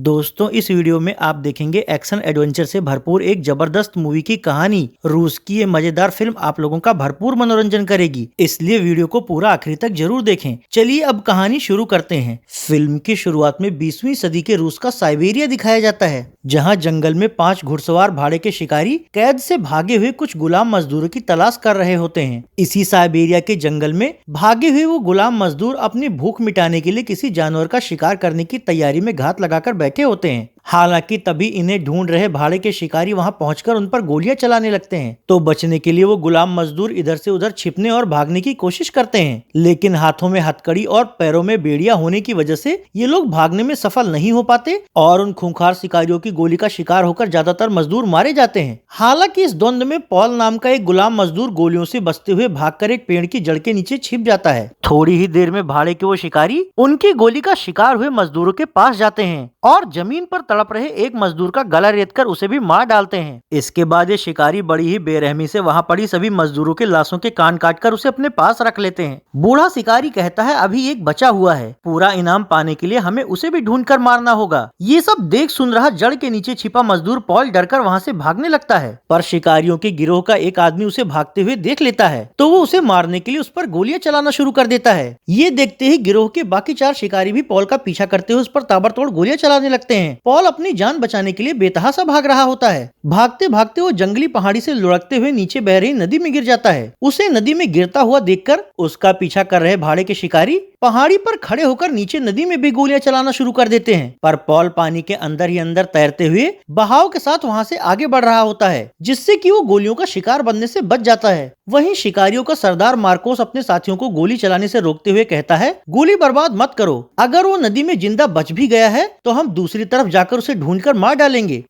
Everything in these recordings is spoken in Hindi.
दोस्तों इस वीडियो में आप देखेंगे एक्शन एडवेंचर से भरपूर एक जबरदस्त मूवी की कहानी। रूस की ये मजेदार फिल्म आप लोगों का भरपूर मनोरंजन करेगी, इसलिए वीडियो को पूरा आखिरी तक जरूर देखें। चलिए अब कहानी शुरू करते हैं। फिल्म की शुरुआत में 20वीं सदी के रूस का साइबेरिया दिखाया जाता है, जहाँ जंगल में 5 घुड़सवार भाड़े के शिकारी कैद से भागे हुए कुछ गुलाम मजदूरों की तलाश कर रहे होते हैं। इसी साइबेरिया के जंगल में भागे हुए वो गुलाम मजदूर अपनी भूख मिटाने के लिए किसी जानवर का शिकार करने की तैयारी में घात लगाकर बैठे होते हैं। हालांकि तभी इन्हें ढूंढ रहे भाड़े के शिकारी वहां पहुंचकर उन पर गोलियां चलाने लगते हैं। तो बचने के लिए वो गुलाम मजदूर इधर से उधर छिपने और भागने की कोशिश करते हैं, लेकिन हाथों में हथकड़ी और पैरों में बेड़ियां होने की वजह से ये लोग भागने में सफल नहीं हो पाते और उन खूंखार शिकारियों की गोली का शिकार होकर ज्यादातर मजदूर मारे जाते हैं। हालांकि इस द्वंद में पॉल नाम का एक गुलाम मजदूर गोलियों से बचते हुए भागकर एक पेड़ की जड़ के नीचे छिप जाता है। थोड़ी ही देर में भाड़े के वो शिकारी उनकी गोली का शिकार हुए मजदूरों के पास जाते हैं और जमीन पर तड़प रहे एक मजदूर का गला रेतकर उसे भी मार डालते हैं। इसके बाद ये शिकारी बड़ी ही बेरहमी से वहां पड़ी सभी मजदूरों के लाशों के कान काटकर उसे अपने पास रख लेते हैं। बूढ़ा शिकारी कहता है अभी एक बचा हुआ है, पूरा इनाम पाने के लिए हमें उसे भी ढूंढकर मारना होगा। ये सब देख सुन रहा जड़ के नीचे छिपा मजदूर पॉल डरकर वहां से भागने लगता है, पर शिकारियों के गिरोह का एक आदमी उसे भागते हुए देख लेता है तो वो उसे मारने के लिए उस पर गोलियां चलाना शुरू कर देता है। ये देखते ही गिरोह के बाकी 4 शिकारी भी पॉल का पीछा करते हुए उस पर ताबड़तोड़ गोलियां चलाने लगते हैं। पॉल अपनी जान बचाने के लिए बेतहाशा भाग रहा होता है। भागते भागते वो जंगली पहाड़ी से लुढ़कते हुए नीचे बह रही नदी में गिर जाता है। उसे नदी में गिरता हुआ देखकर उसका पीछा कर रहे भाड़े के शिकारी पहाड़ी पर खड़े होकर नीचे नदी में भी गोलियां चलाना शुरू कर देते हैं, पर पॉल पानी के अंदर ही अंदर तैरते हुए बहाव के साथ वहां से आगे बढ़ रहा होता है, जिससे कि वो गोलियों का शिकार बनने से बच जाता है। वहीं शिकारियों का सरदार मार्कोस अपने साथियों को गोली चलाने से रोकते हुए कहता है गोली बर्बाद मत करो, अगर वो नदी में जिंदा बच भी गया है तो हम दूसरी तरफ जाकर उसे ढूंढकर मार डालेंगे।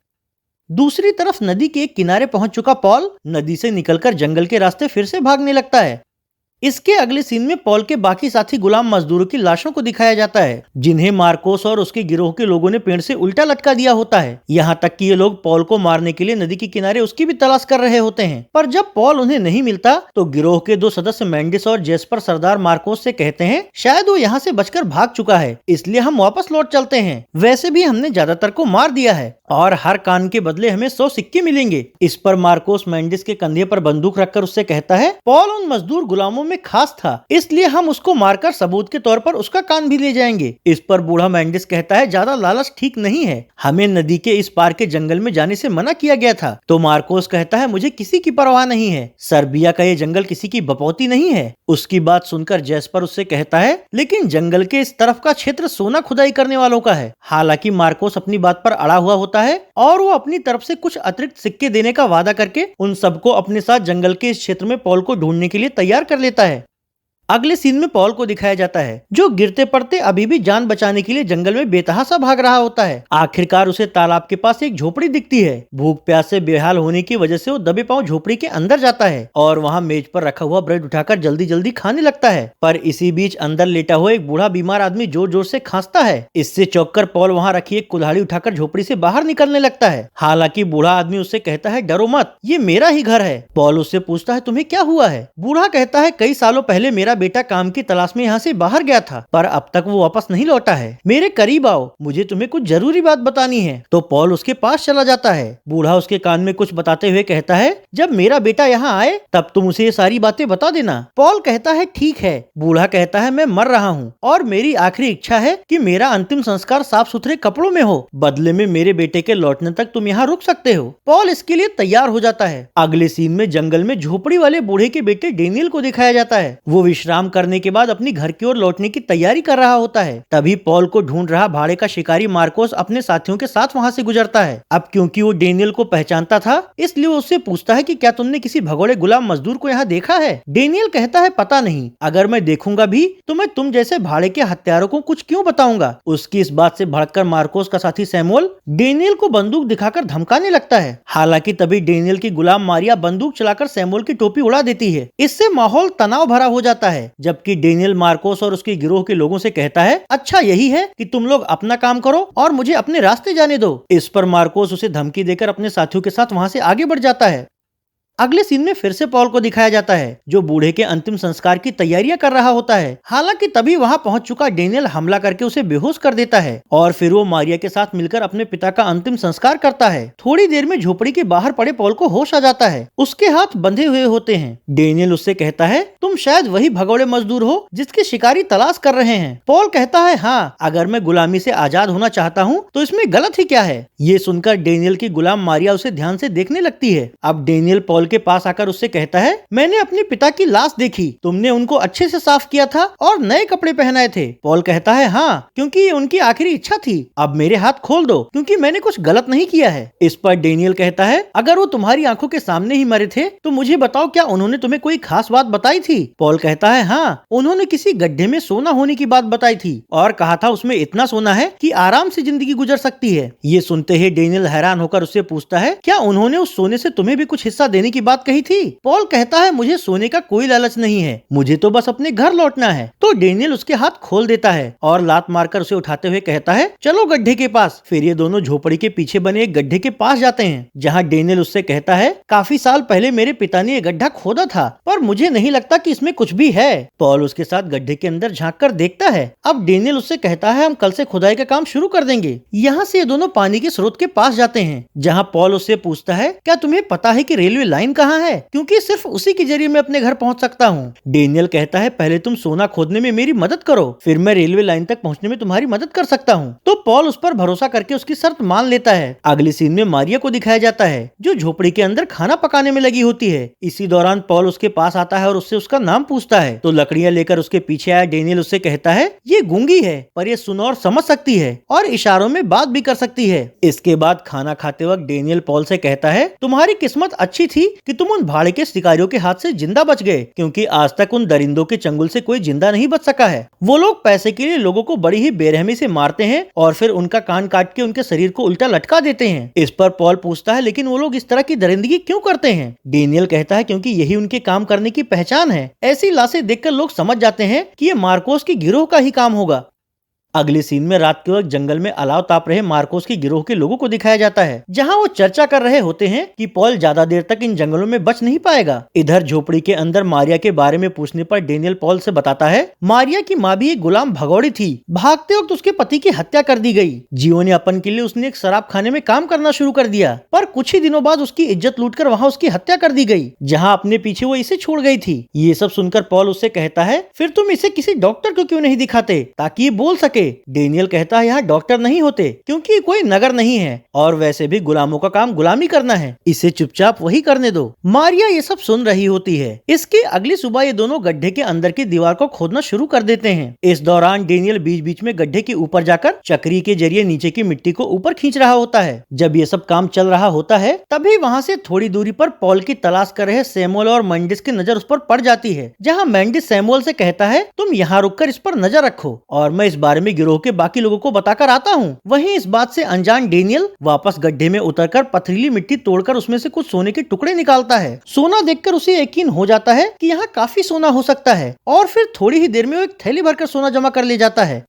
दूसरी तरफ नदी के एक किनारे पहुंच चुका पॉल नदी से निकलकर जंगल के रास्ते फिर से भागने लगता है। इसके अगले सीन में पॉल के बाकी साथी गुलाम मजदूरों की लाशों को दिखाया जाता है, जिन्हें मार्कोस और उसके गिरोह के लोगों ने पेड़ से उल्टा लटका दिया होता है। यहाँ तक कि ये लोग पॉल को मारने के लिए नदी के किनारे उसकी भी तलाश कर रहे होते हैं, पर जब पॉल उन्हें नहीं मिलता तो गिरोह के 2 सदस्य मेंडिस और जेस्पर सरदार मार्कोस से कहते हैं शायद वो यहाँ से बचकर भाग चुका है, इसलिए हम वापस लौट चलते हैं। वैसे भी हमने ज्यादातर को मार दिया है और हर कान के बदले हमें 100 सिक्के मिलेंगे। इस पर मार्कोस मेंडिस के कंधे पर बंदूक रखकर उससे कहता है पॉल उन मजदूर गुलामों में खास था, इसलिए हम उसको मारकर सबूत के तौर पर उसका कान भी ले जाएंगे। इस पर बूढ़ा मेंडिस कहता है ज्यादा लालच ठीक नहीं है, हमें नदी के इस पार के जंगल में जाने से मना किया गया था। तो मार्कोस कहता है मुझे किसी की परवाह नहीं है, सर्बिया का ये जंगल किसी की बपौती नहीं है। उसकी बात सुनकर जेस्पर उससे कहता है लेकिन जंगल के इस तरफ का क्षेत्र सोना खुदाई करने वालों का है। हालांकि मार्कोस अपनी बात पर अड़ा हुआ होता है और वो अपनी तरफ से कुछ अतिरिक्त सिक्के देने का वादा करके उन सबको अपने साथ जंगल के इस क्षेत्र में पॉल को ढूंढने के लिए तैयार कर लेता है। अगले सीन में पॉल को दिखाया जाता है जो गिरते पड़ते अभी भी जान बचाने के लिए जंगल में बेतहाशा भाग रहा होता है। आखिरकार उसे तालाब के पास एक झोपड़ी दिखती है। भूख प्यास से बेहाल होने की वजह से वो दबे पांव झोपड़ी के अंदर जाता है और वहां मेज पर रखा हुआ ब्रेड उठाकर जल्दी जल्दी खाने लगता है, पर इसी बीच अंदर लेटा हुआ एक बूढ़ा बीमार आदमी जोर जोर से खांसता है। इससे चौंककर पॉल वहां रखी एक कुल्हाड़ी उठाकर झोपड़ी से बाहर निकलने लगता है। हालांकि बूढ़ा आदमी उससे कहता है डरो मत, ये मेरा ही घर है। पॉल उससे पूछता है तुम्हें क्या हुआ है? बूढ़ा कहता है कई सालों पहले मेरा बेटा काम की तलाश में यहाँ से बाहर गया था, पर अब तक वो वापस नहीं लौटा है। मेरे करीब आओ, मुझे तुम्हें कुछ जरूरी बात बतानी है। तो पॉल उसके पास चला जाता है। बूढ़ा उसके कान में कुछ बताते हुए कहता है जब मेरा बेटा यहाँ आए तब तुम उसे ये सारी बातें बता देना। पॉल कहता है ठीक है। बूढ़ा कहता है मैं मर रहा हूँ और मेरी आखिरी इच्छा है कि मेरा अंतिम संस्कार साफ सुथरे कपड़ों में हो, बदले में मेरे बेटे के लौटने तक तुम यहाँ रुक सकते हो। पॉल इसके लिए तैयार हो जाता है। अगले सीन में जंगल में झोपड़ी वाले बूढ़े के बेटे डेनियल को दिखाया जाता है। वो विश्राम करने के बाद अपनी घर की ओर लौटने की तैयारी कर रहा होता है। तभी पॉल को ढूंढ रहा भाड़े का शिकारी मार्कोस अपने साथियों के साथ वहां से गुजरता है। अब क्योंकि वो डेनियल को पहचानता था इसलिए वो उससे पूछता है कि क्या तुमने किसी भगोड़े गुलाम मजदूर को यहाँ देखा है? डेनियल कहता है पता नहीं, अगर मैं देखूंगा भी तो मैं तुम जैसे भाड़े के हत्यारों को कुछ क्यों बताऊंगा। उसकी इस बात से भड़ककर मार्कोस का साथी सैमुअल डेनियल को बंदूक दिखाकर धमकाने लगता है। हालांकि तभी डेनियल की गुलाम मारिया बंदूक चलाकर सैमुअल की टोपी उड़ा देती है। इससे माहौल तनाव भरा हो जाता है, जबकि डेनियल मार्कोस और उसके गिरोह के लोगों से कहता है अच्छा यही है कि तुम लोग अपना काम करो और मुझे अपने रास्ते जाने दो। इस पर मार्कोस उसे धमकी देकर अपने साथियों के साथ वहां से आगे बढ़ जाता है। अगले सीन में फिर से पॉल को दिखाया जाता है जो बूढ़े के अंतिम संस्कार की तैयारियां कर रहा होता है। हालांकि तभी वहां पहुंच चुका डेनियल हमला करके उसे बेहोश कर देता है और फिर वो मारिया के साथ मिलकर अपने पिता का अंतिम संस्कार करता है। थोड़ी देर में झोपड़ी के बाहर पड़े पॉल को होश आ जाता है। उसके हाथ बंधे हुए होते हैं। डेनियल उससे कहता है तुम शायद वही भगोड़े मजदूर हो जिसकी शिकारी तलाश कर रहे हैं। पॉल कहता है हाँ, अगर मैं गुलामी से आजाद होना चाहता हूँ तो इसमें गलत ही क्या है। ये सुनकर डेनियल की गुलाम मारिया उसे ध्यान से देखने लगती है। अब डेनियल पॉल के पास आकर उससे कहता है मैंने अपने पिता की लाश देखी, तुमने उनको अच्छे से साफ किया था और नए कपड़े पहनाए थे। पॉल कहता है हाँ, क्योंकि ये उनकी आखिरी इच्छा थी। अब मेरे हाथ खोल दो क्योंकि मैंने कुछ गलत नहीं किया है। इस पर डेनियल कहता है अगर वो तुम्हारी आंखों के सामने ही मरे थे तो मुझे बताओ क्या उन्होंने तुम्हें कोई खास बात बताई थी। पॉल कहता है हाँ, उन्होंने किसी गड्ढे में सोना होने की बात बताई थी और कहा था उसमें इतना सोना है कि आराम से जिंदगी गुजर सकती है। ये सुनते ही डेनियल हैरान होकर उससे पूछता है क्या उन्होंने उस सोने से तुम्हें भी कुछ हिस्सा देने की बात कही थी। पॉल कहता है मुझे सोने का कोई लालच नहीं है, मुझे तो बस अपने घर लौटना है। तो डेनियल उसके हाथ खोल देता है और लात मारकर उसे उठाते हुए कहता है चलो गड्ढे के पास। फिर ये दोनों झोपड़ी के पीछे बने एक गड्ढे के पास जाते हैं जहाँ डेनियल उससे कहता है काफी साल पहले मेरे पिता ने ये गड्ढा खोदा था पर मुझे नहीं लगता कि इसमें कुछ भी है। पॉल उसके साथ गड्ढे के अंदर झांक कर देखता है। अब डेनियल उससे कहता है हम कल से खुदाई का काम शुरू कर देंगे। यहाँ से ये दोनों पानी के स्रोत के पास जाते हैं जहाँ पॉल उससे पूछता है क्या तुम्हें पता है कि रेलवे लाइन कहाँ है, क्योंकि सिर्फ उसी के जरिए मैं अपने घर पहुँच सकता हूँ। डेनियल कहता है पहले तुम सोना खोदने में मेरी मदद करो, फिर मैं रेलवे लाइन तक पहुँचने में तुम्हारी मदद कर सकता हूँ। तो पॉल उस पर भरोसा करके उसकी शर्त मान लेता है। अगले सीन में मारिया को दिखाया जाता है जो झोपड़ी के अंदर खाना पकाने में लगी होती है। इसी दौरान पॉल उसके पास आता है और उससे उसका नाम पूछता है तो लकड़ियां लेकर उसके पीछे आया डेनियल उससे कहता है ये गूंगी है पर ये सुन और समझ सकती है और इशारों में बात भी कर सकती है। इसके बाद खाना खाते वक्त डेनियल पॉल से कहता है तुम्हारी किस्मत अच्छी थी कि तुम उन भाड़े के शिकारियों के हाथ से जिंदा बच गए, क्योंकि आज तक उन दरिंदों के चंगुल से कोई जिंदा नहीं बच सका है। वो लोग पैसे के लिए लोगों को बड़ी ही बेरहमी से मारते हैं और फिर उनका कान काट के उनके शरीर को उल्टा लटका देते हैं। इस पर पॉल पूछता है लेकिन वो लोग इस तरह की दरिंदगी क्यों करते हैं। डेनियल कहता है क्योंकि यही उनके काम करने की पहचान है। ऐसी लाशें देखकर लोग समझ जाते हैं कि ये मार्कोस की गिरोह का ही काम होगा। अगले सीन में रात के वक्त जंगल में अलाव ताप रहे मार्कोस की गिरोह के लोगों को दिखाया जाता है जहां वो चर्चा कर रहे होते हैं कि पॉल ज्यादा देर तक इन जंगलों में बच नहीं पाएगा। इधर झोपड़ी के अंदर मारिया के बारे में पूछने पर डेनियल पॉल से बताता है मारिया की माँ भी एक गुलाम भगौड़ी थी। भागते वक्त उसके पति की हत्या कर दी गई। जीवनयापन के लिए उसने एक शराब खाने में काम करना शुरू कर दिया पर कुछ ही दिनों बाद उसकी इज्जत लूटकर वहाँ उसकी हत्या कर दी गई जहाँ अपने पीछे वो इसे छोड़ गई थी। ये सब सुनकर पॉल उससे कहता है फिर तुम इसे किसी डॉक्टर को क्यों नहीं दिखाते ताकि ये बोल सके। डेनियल कहता है यहाँ डॉक्टर नहीं होते क्योंकि कोई नगर नहीं है और वैसे भी गुलामों का काम गुलामी करना है, इसे चुपचाप वही करने दो। मारिया ये सब सुन रही होती है। इसके अगली सुबह ये दोनों गड्ढे के अंदर की दीवार को खोदना शुरू कर देते हैं। इस दौरान डेनियल बीच बीच में गड्ढे के ऊपर जाकर चक्री के जरिए नीचे की मिट्टी को ऊपर खींच रहा होता है। जब ये सब काम चल रहा होता है तभी वहाँ से थोड़ी दूरी पर पॉल की तलाश कर रहे सैमुअल और मेंडिस की नजर उस पर पड़ जाती है जहाँ मेंडिस सैमुअल से कहता है तुम यहाँ रुककर इस पर नजर रखो और मैं इस बारे में गिरोह के बाकी लोगों को बताकर आता हूँ। वहीं इस बात से अनजान डेनियल वापस गड्ढे में उतरकर पथरीली मिट्टी तोड़कर उसमें से कुछ सोने के टुकड़े निकालता है। सोना देखकर उसे यकीन हो जाता है कि यहाँ काफी सोना हो सकता है और फिर थोड़ी ही देर में वो एक थैली भरकर सोना जमा कर ले जाता है।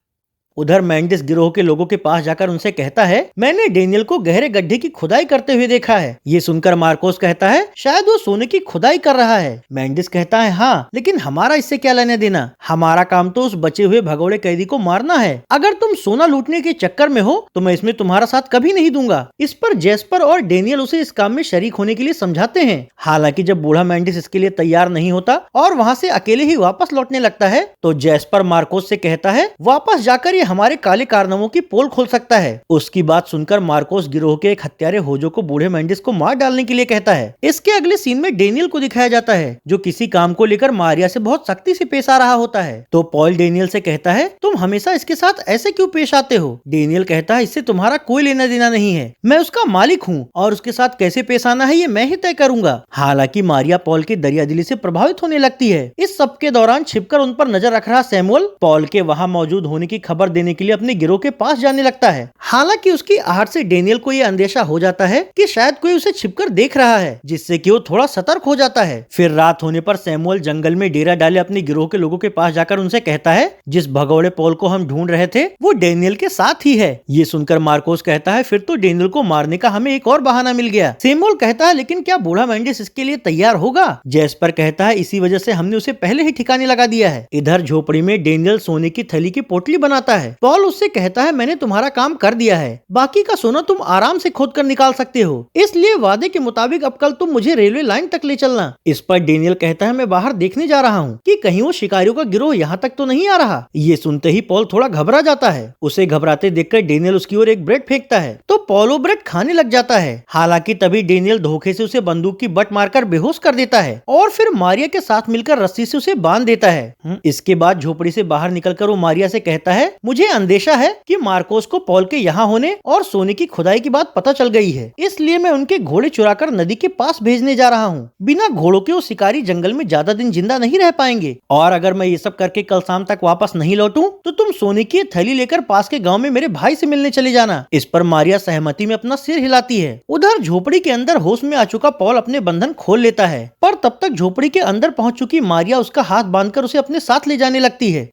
उधर मेंडिस गिरोह के लोगों के पास जाकर उनसे कहता है मैंने डेनियल को गहरे गड्ढे की खुदाई करते हुए देखा है। ये सुनकर मार्कोस कहता है शायद वो सोने की खुदाई कर रहा है। मेंडिस कहता है हाँ, लेकिन हमारा इससे क्या लेने देना, हमारा काम तो उस बचे हुए भगोड़े कैदी को मारना है। अगर तुम सोना लूटने के चक्कर में हो तो मैं इसमें तुम्हारा साथ कभी नहीं दूंगा। इस पर जेस्पर और डेनियल उसे इस काम में शरीक होने के लिए समझाते हैं। हालांकि जब बूढ़ा मेंडिस इसके लिए तैयार नहीं होता और वहाँ से अकेले ही वापस लौटने लगता है तो जेस्पर मार्कोस से कहता है वापस जाकर हमारे काले कारनामों की पोल खोल सकता है। उसकी बात सुनकर मार्कोस गिरोह के एक हत्यारे होजो को बूढ़े मेंडिस को मार डालने के लिए कहता है। इसके अगले सीन में डेनियल को दिखाया जाता है जो किसी काम को लेकर मारिया से बहुत सख्ती से पेश आ रहा होता है। तो पॉल डेनियल से कहता है तुम हमेशा इसके साथ ऐसे क्यों पेश आते हो। डेनियल कहता है इससे तुम्हारा कोई लेना देना नहीं है, मैं उसका मालिक हूँ और उसके साथ कैसे पेश आना है ये मैं ही तय करूंगा। हालांकि मारिया पॉल की दरियादिली से प्रभावित होने लगती है। इस सब के दौरान छिपकर उन पर नजर रख रहा सैमुअल पॉल के वहाँ मौजूद होने की खबर देने के लिए अपने गिरोह के पास जाने लगता है। हालांकि उसकी आहट से डेनियल को ये अंदेशा हो जाता है कि शायद कोई उसे छिपकर देख रहा है, जिससे कि वो थोड़ा सतर्क हो जाता है। फिर रात होने पर सैमुअल जंगल में डेरा डाले अपने गिरोह के लोगों के पास जाकर उनसे कहता है, जिस भगौड़े पॉल को हम ढूंढ रहे थे वो डेनियल के साथ ही है। ये सुनकर मार्कोस कहता है, फिर तो डेनियल को मारने का हमें एक और बहाना मिल गया। सैमुअल कहता है, लेकिन क्या बूढ़ा मेंडिस इसके लिए तैयार होगा? जेस्पर कहता है, इसी वजह से हमने उसे पहले ही ठिकाने लगा दिया है। इधर झोपड़ी में डेनियल सोने की थैली की पोटली बनाता है। पॉल उससे कहता है, मैंने तुम्हारा काम कर दिया है, बाकी का सोना तुम आराम से खोद कर निकाल सकते हो, इसलिए वादे के मुताबिक अब कल तुम मुझे रेलवे लाइन तक ले चलना। इस पर डेनियल कहता है, मैं बाहर देखने जा रहा हूँ कि कहीं वो शिकारियों का गिरोह यहाँ तक तो नहीं आ रहा। ये सुनते ही पॉल थोड़ा घबरा जाता है। उसे घबराते देखकर डेनियल उसकी ओर एक ब्रेड फेंकता है तो पॉल वो ब्रेड खाने लग जाता है। हालांकि तभी डेनियल धोखे से उसे बंदूक की बट मारकर बेहोश कर देता है और फिर मारिया के साथ मिलकर रस्सी से उसे बांध देता है। इसके बाद झोपड़ी से बाहर निकलकर वो मारिया से कहता है, मुझे अंदेशा है कि मार्कोस को पॉल के यहाँ होने और सोने की खुदाई की बात पता चल गई है, इसलिए मैं उनके घोड़े चुराकर नदी के पास भेजने जा रहा हूँ। बिना घोड़ों के वो शिकारी जंगल में ज्यादा दिन जिंदा नहीं रह पाएंगे, और अगर मैं ये सब करके कल शाम तक वापस नहीं लौटूं तो तुम सोने की थैली लेकर पास के गांव में मेरे भाई से मिलने चले जाना। इस पर मारिया सहमति में अपना सिर हिलाती है। उधर झोपड़ी के अंदर होश में आ चुका पॉल अपने बंधन खोल लेता है, पर तब तक झोपड़ी के अंदर पहुंच चुकी मारिया उसका हाथ बांधकर उसे अपने साथ ले जाने लगती है।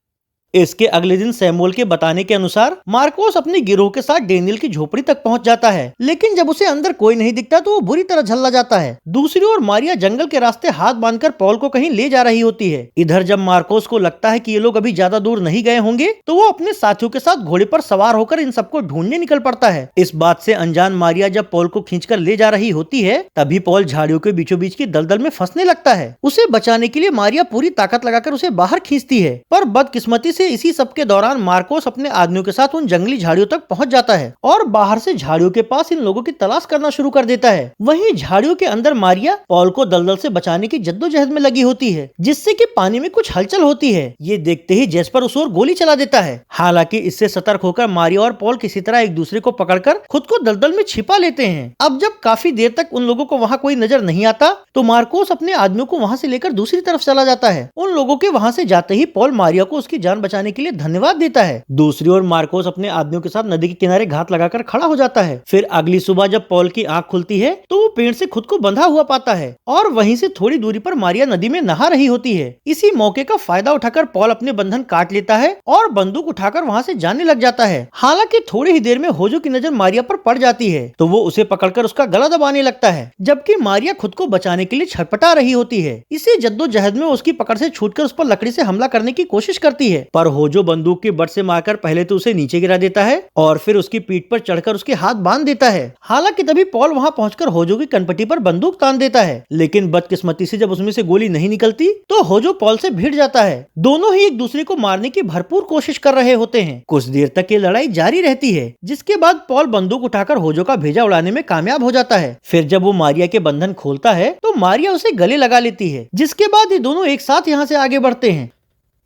इसके अगले दिन सैमुअल के बताने के अनुसार मार्कोस अपने गिरोह के साथ डेनियल की झोपड़ी तक पहुंच जाता है, लेकिन जब उसे अंदर कोई नहीं दिखता तो वो बुरी तरह झल्ला जाता है। दूसरी ओर मारिया जंगल के रास्ते हाथ बांधकर पॉल को कहीं ले जा रही होती है। इधर जब मार्कोस को लगता है कि ये लोग अभी ज्यादा दूर नहीं गए होंगे तो वो अपने साथियों के साथ घोड़े पर सवार होकर इन सबको ढूंढने निकल पड़ता है। इस बात से अनजान मारिया जब पॉल को खींचकर ले जा रही होती है तभी पॉल झाड़ियों के बीचों बीच की दलदल में फंसने लगता है। उसे बचाने के लिए मारिया पूरी ताकत लगाकर उसे बाहर खींचती है, पर बदकिस्मती से इसी सब के दौरान मार्कोस अपने आदमियों के साथ उन जंगली झाड़ियों तक पहुंच जाता है और बाहर से झाड़ियों के पास इन लोगों की तलाश करना शुरू कर देता है। वहीं झाड़ियों के अंदर मारिया पॉल को दलदल से बचाने की जद्दोजहद में लगी होती है, जिससे कि पानी में कुछ हलचल होती है। ये देखते ही जेस्पर उस ओर गोली चला देता है। हालांकि इससे सतर्क होकर मारिया और पॉल किसी तरह एक दूसरे को पकड़कर खुद को दलदल में छिपा लेते हैं। अब जब काफी देर तक उन लोगों को वहाँ कोई नजर नहीं आता तो मार्कोस अपने आदमियों को वहाँ से लेकर दूसरी तरफ चला जाता है। उन लोगों के वहाँ से जाते ही पॉल मारिया को उसकी जान बचाने के लिए धन्यवाद देता है। दूसरी ओर मार्कोस अपने आदमियों के साथ नदी के किनारे घात लगाकर खड़ा हो जाता है। फिर अगली सुबह जब पॉल की आंख खुलती है तो वो पेड़ से खुद को बंधा हुआ पाता है और वहीं से थोड़ी दूरी पर मारिया नदी में नहा रही होती है। इसी मौके का फायदा उठाकर पॉल अपने बंधन काट लेता है और बंदूक उठाकर वहाँ से जाने लग जाता है। हालांकि थोड़ी ही देर में होजो की नजर मारिया पर पड़ जाती है तो वो उसे पकड़कर उसका गला दबाने लगता है, जबकि मारिया खुद को बचाने के लिए छटपटा रही होती है। इसी जद्दोजहद में उसकी पकड़ से छूटकर उस पर लकड़ी से हमला करने की कोशिश करती है, पर होजो बंदूक की बट से मारकर पहले तो उसे नीचे गिरा देता है और फिर उसकी पीठ पर चढ़कर उसके हाथ बांध देता है। हालांकि तभी पॉल वहां पहुंचकर होजो की कनपट्टी पर बंदूक तान देता है, लेकिन बदकिस्मती से जब उसमें से गोली नहीं निकलती तो होजो पॉल से भिड़ जाता है। दोनों ही एक दूसरे को मारने की भरपूर कोशिश कर रहे होते हैं। कुछ देर तक ये लड़ाई जारी रहती है, जिसके बाद पॉल बंदूक उठाकर होजो का भेजा उड़ाने में कामयाब हो जाता है। फिर जब वो मारिया के बंधन खोलता है तो मारिया उसे गले लगा लेती है, जिसके बाद ये दोनों एक साथ यहाँ से आगे बढ़ते हैं।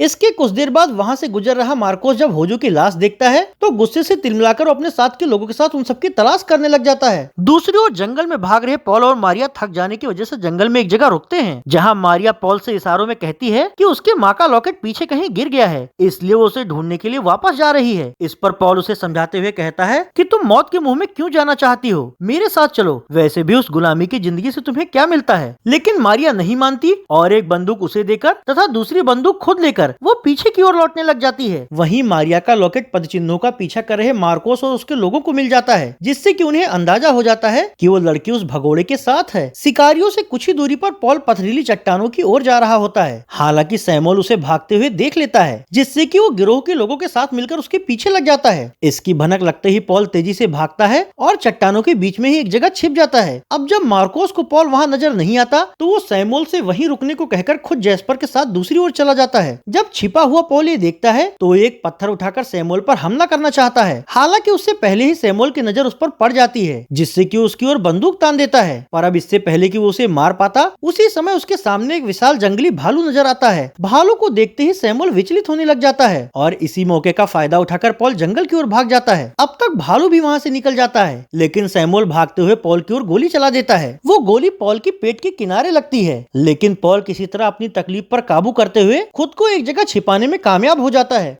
इसके कुछ देर बाद वहां से गुजर रहा मार्कोस जब होजो की लाश देखता है तो गुस्से से तिलमिलाकर अपने साथ के लोगों के साथ उन सबकी तलाश करने लग जाता है। दूसरी ओर जंगल में भाग रहे पॉल और मारिया थक जाने की वजह से जंगल में एक जगह रुकते हैं, जहां मारिया पॉल से इशारों में कहती है कि उसके माँ का लॉकेट पीछे कहीं गिर गया है, इसलिए वो उसे ढूंढने के लिए वापस जा रही है। इस पर पॉल उसे समझाते हुए कहता है कि तुम मौत के मुंह में क्यों जाना चाहती हो, मेरे साथ चलो, वैसे भी उस गुलामी की जिंदगी से तुम्हें क्या मिलता है। लेकिन मारिया नहीं मानती और एक बंदूक उसे देकर तथा दूसरी बंदूक खुद लेकर वो पीछे की ओर लौटने लग जाती है। वहीं मारिया का लॉकेट पदचिन्हों का पीछा कर रहे मार्कोस और उसके लोगों को मिल जाता है, जिससे कि उन्हें अंदाजा हो जाता है कि वो लड़की उस भगोड़े के साथ है। शिकारियों से कुछ ही दूरी पर पॉल पथरीली चट्टानों की ओर जा रहा होता है। हालांकि सैमुअल उसे भागते हुए देख लेता है, जिससे कि वो गिरोह के लोगों के साथ मिलकर उसके पीछे लग जाता है। इसकी भनक लगते ही पॉल तेजी से भागता है और चट्टानों के बीच में ही एक जगह छिप जाता है। अब जब मार्कोस को पॉल वहाँ नजर नहीं आता तो वो सैमुअल से वहीं रुकने को कहकर खुद जेस्पर के साथ दूसरी ओर चला जाता है। जब छिपा हुआ पॉल ये देखता है तो एक पत्थर उठाकर सैमुअल पर हमला करना चाहता है। हालांकि उससे पहले ही सैमुअल की नजर उस पर पड़ जाती है, जिससे कि उसकी ओर बंदूक तान देता है। पर अब इससे पहले कि वो उसे मार पाता उसी समय उसके सामने एक विशाल जंगली भालू नजर आता है। भालू को देखते ही सैमुअल विचलित होने लग जाता है और इसी मौके का फायदा उठाकर पॉल जंगल की ओर भाग जाता है। अब तक भालू भी वहाँ से निकल जाता है, लेकिन सैमुअल भागते हुए पॉल की ओर गोली चला देता है। वो गोली पॉल की पेट के किनारे लगती है, लेकिन पॉल किसी तरह अपनी तकलीफ पर काबू करते हुए खुद को एक जगह छिपाने में कामयाब हो जाता है।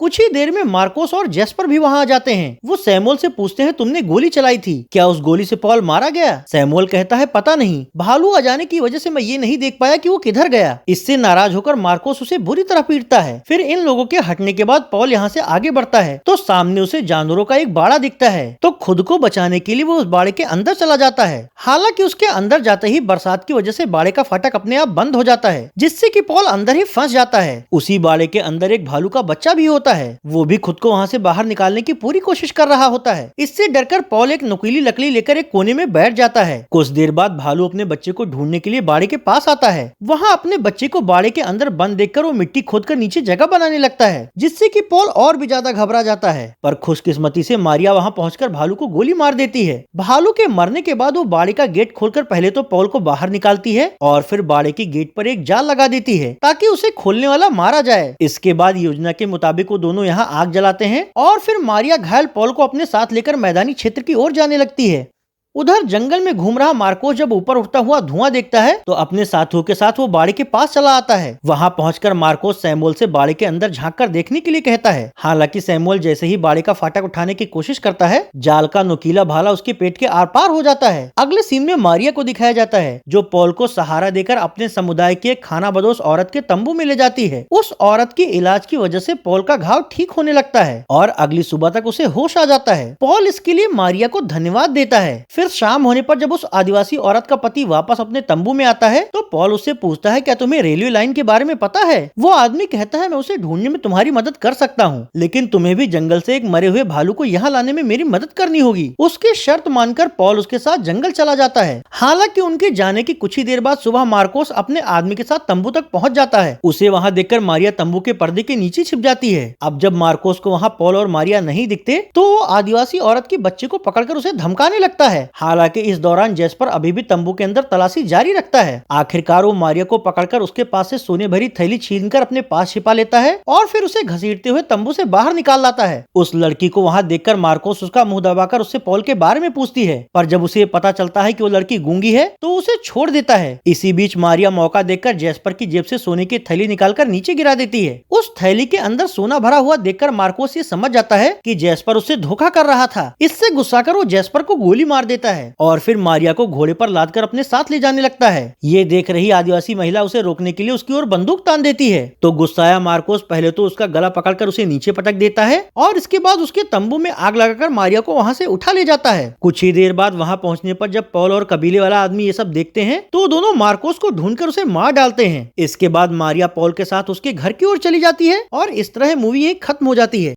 कुछ ही देर में मार्कोस और जेस्पर भी वहाँ आ जाते हैं। वो सैमुअल से पूछते हैं, तुमने गोली चलाई थी, क्या उस गोली से पॉल मारा गया? सैमुअल कहता है, पता नहीं, भालू आ जाने की वजह से मैं ये नहीं देख पाया कि वो किधर गया। इससे नाराज होकर मार्कोस उसे बुरी तरह पीटता है। फिर इन लोगों के हटने के बाद पॉल यहाँ से आगे बढ़ता है तो सामने उसे जानवरों का एक बाड़ा दिखता है। तो खुद को बचाने के लिए वो उस बाड़े के अंदर चला जाता है। हालांकि उसके अंदर जाते ही बरसात की वजह से बाड़े का फाटक अपने आप बंद हो जाता है, जिससे कि पॉल अंदर ही फंस जाता है। उसी बाड़े के अंदर एक भालू का बच्चा भी होता है। वो भी खुद को वहाँ से बाहर निकालने की पूरी कोशिश कर रहा होता है। इससे डरकर पॉल एक नुकीली लकड़ी लेकर एक कोने में बैठ जाता है। कुछ देर बाद भालू अपने बच्चे को ढूंढने के लिए बाड़े के पास आता है। वहाँ अपने बच्चे को बाड़े के अंदर बंद देखकर वो मिट्टी खोदकर नीचे जगह बनाने लगता है, जिससे कि पॉल और भी ज्यादा घबरा जाता है। पर खुशकिस्मती से मारिया वहाँ पहुंचकर भालू को गोली मार देती है। भालू के मरने के बाद वो बाड़े का गेट खोलकर पहले तो पॉल को बाहर निकालती है और फिर बाड़े की गेट पर एक जाल लगा देती है ताकि उसे खोलने वाला मारा जाए। इसके बाद योजना के मुताबिक वो दोनों यहाँ आग जलाते हैं और फिर मारिया घायल पॉल को अपने साथ लेकर मैदानी क्षेत्र की ओर जाने लगती है। उधर जंगल में घूम रहा मार्कोस जब ऊपर उठता हुआ धुआं देखता है तो अपने साथियों के साथ वो बाड़े के पास चला आता है। वहां पहुंचकर मार्कोस सैमुअल से बाड़े के अंदर झांककर देखने के लिए कहता है। हालांकि सैमुअल जैसे ही बाड़े का फाटक उठाने की कोशिश करता है, जाल का नुकीला भाला उसके पेट के आर पार हो जाता है। अगले सीन में मारिया को दिखाया जाता है, जो पॉल को सहारा देकर अपने समुदाय की एक खानाबदोश औरत के तंबू में ले जाती है। उस औरत की इलाज की वजह से पॉल का घाव ठीक होने लगता है और अगली सुबह तक उसे होश आ जाता है। पॉल इसके लिए मारिया को धन्यवाद देता है। फिर शाम होने पर जब उस आदिवासी औरत का पति वापस अपने तंबू में आता है तो पॉल उससे पूछता है, क्या तुम्हें रेलवे लाइन के बारे में पता है? वो आदमी कहता है, मैं उसे ढूंढने में तुम्हारी मदद कर सकता हूँ, लेकिन तुम्हें भी जंगल से एक मरे हुए भालू को यहाँ लाने में मेरी मदद करनी होगी। उसकी शर्त मानकर पॉल उसके साथ जंगल चला जाता है। हालांकि उनके जाने की कुछ ही देर बाद सुबह मार्कोस अपने आदमी के साथ तंबू तक पहुँच जाता है। उसे वहाँ देखकर मारिया तंबू के पर्दे के नीचे छिप जाती है। अब जब मार्कोस को वहाँ पॉल और मारिया नहीं दिखते तो वो आदिवासी औरत के बच्चे को पकड़कर उसे धमकाने लगता है। हालांकि इस दौरान जेस्पर अभी भी तंबू के अंदर तलाशी जारी रखता है। आखिरकार वो मारिया को पकड़कर उसके पास से सोने भरी थैली छीनकर अपने पास छिपा लेता है और फिर उसे घसीटते हुए तंबू से बाहर निकाल लाता है। उस लड़की को वहाँ देखकर मार्कोस उसका मुंह दबाकर उससे पॉल के बारे में पूछती है, पर जब उसे पता चलता है कि वो लड़की गूंगी है तो उसे छोड़ देता है। इसी बीच मारिया मौका देखकर जेस्पर की जेब से सोने की थैली निकालकर नीचे गिरा देती है। उस थैली के अंदर सोना भरा हुआ देखकर मार्कोस ये समझ जाता है कि जेस्पर उससे धोखा कर रहा था। इससे गुस्सा कर वो जेस्पर को गोली मार देता है और फिर मारिया को घोड़े पर लादकर अपने साथ ले जाने लगता है। ये देख रही आदिवासी महिला उसे रोकने के लिए उसकी ओर बंदूक तान देती है। तो गुस्साया मार्कोस पहले तो उसका गला पकड़कर उसे नीचे पटक देता है और इसके बाद उसके तंबू में आग लगाकर मारिया को वहाँ से उठा ले जाता है। कुछ ही देर बाद वहाँ पहुँचने पर जब पॉल और कबीले वाला आदमी ये सब देखते हैं तो दोनों मार्कोस को ढूंढकर उसे मार डालते हैं। इसके बाद मारिया पॉल के साथ उसके घर की ओर चली जाती है और इस तरह मूवी खत्म हो जाती है।